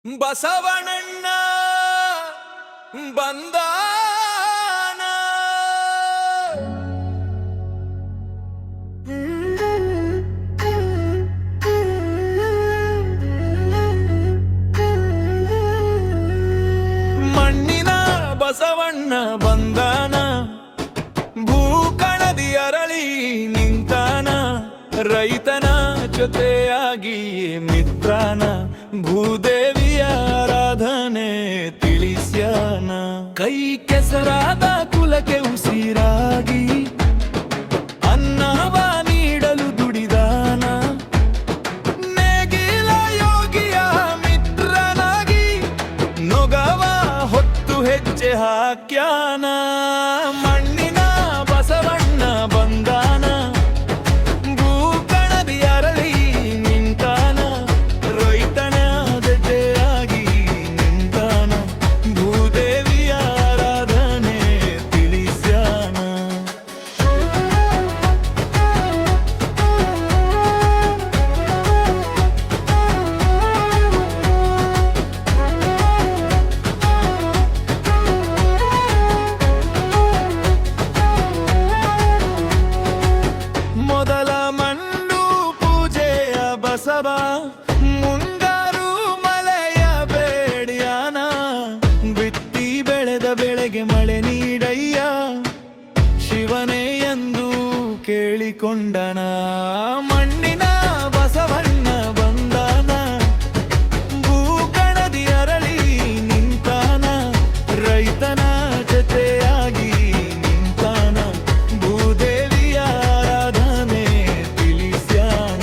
ಬಸವಣ್ಣನ ಬಂದಾನ ಮಣ್ಣಿನ ಬಸವಣ್ಣ ಬಂದಾನ ಭೂಕಣದಿ ಅರಳಿ ನಿಂತಾನ ರೈತನ ಜೊತೆಯಾಗಿ ಮಿತ್ರನ ಭೂದೇವಿಯ ಆರಾಧನೆ ತಿಳಿಸ್ಯಾನ ಕೈ ಕೆಸರಾದ ಕುಲಕ್ಕೆ ಉಸಿರಾಗಿ ಅನ್ನವ ನೀಡಲು ದುಡಿದಾನ ನೇಗಿಲ ಯೋಗಿಯ ಮಿತ್ರನಾಗಿ ನೊಗವ ಹೊತ್ತು ಹೆಜ್ಜೆ ಹಾಕ್ಯಾನ ಮಣ್ಣಿನ ಬಸವಣ್ಣ ಬಂದಾನ ಭೂಕಣದಿ ಅರಳಿ ನಿಂತಾನ ರೈತನ ಜೊತೆಯಾಗಿ ನಿಂತಾನ ಭೂದೇವಿಯ ಆರಾಧನೆ ತಿಳಿಸ್ಯಾನ ಮೊದಲ ಮಣ್ಣು ಪೂಜೆಯ ಬಸವ ಮುಂಗಾರು ಮಳೆಯ ಬೇಡ್ಯಾನ ಬಿತ್ತಿ ಬೆಳೆದ ಬೆಳೆಗೆ ಮಳೆ ನೀಡಯ್ಯ ಶಿವನೇ ಎಂದು ಕೇಳಿಕೊಂಡನ ಮಣ್ಣಿನ ಬಸವಣ್ಣ ಬಂದಾನ ಭೂಕಣದಿ ಅರಳಿ ನಿಂತಾನ ರೈತನ ಜೊತೆಯಾಗಿ ನಿಂತಾನ ಭೂದೇವಿಯ ಆರಾಧನೆ ತಿಳಿಸ್ಯಾನ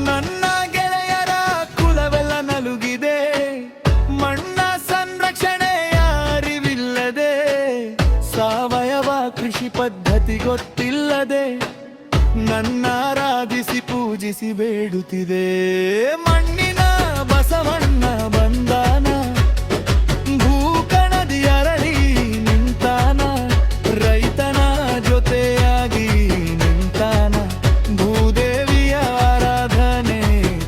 ನನ್ನ ಗೆಳೆಯರ ಕುಲವೆಲ್ಲ ನಲುಗಿದೆ ಮಣ್ಣ ಸಂರಕ್ಷಣೆಯ ಅರಿವಿಲ್ಲದೆ ಸಾವಯವ ಕೃಷಿ ಪದ್ಧತಿ ಗೊತ್ತಿಲ್ಲದೆ ನನ್ನ ಆರಾಧಿಸಿ ಪೂಜಿಸಿ ಬೇಡುತ್ತಿದೆ ಮಣ್ಣಿನ ಬಸವಣ್ಣ ಬಂದಾನ ಭೂಕಣದಿ ಅರಳಿ ನಿಂತಾನ ರೈತನ ಜೊತೆಯಾಗಿ ನಿಂತಾನ ಭೂದೇವಿಯ ಆರಾಧನೆ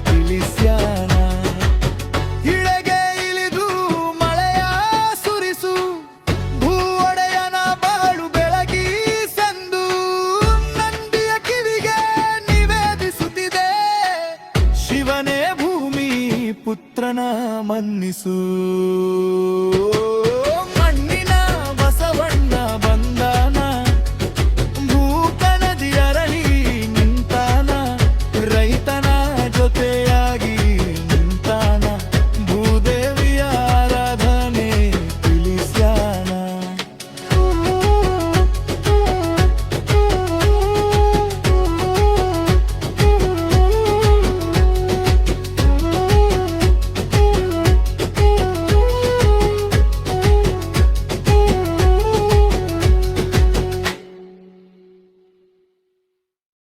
ತಿಳಿಸ್ಯಾನ ಇಳೆಗೆ ಇಳಿದು ಮಳೆಯ ಸುರಿಸು ಭೂ ಒಡೆಯನ ಬಾಳು ಬೆಳಗಿ ಸಂದು ನಂದಿಯ ಕಿವಿಗೆ ನಿವೇದಿಸುತ್ತಿದೆ ಶಿವನೇ ಭೂಮಿ ಪುತ್ರನ ಮನ್ನಿಸು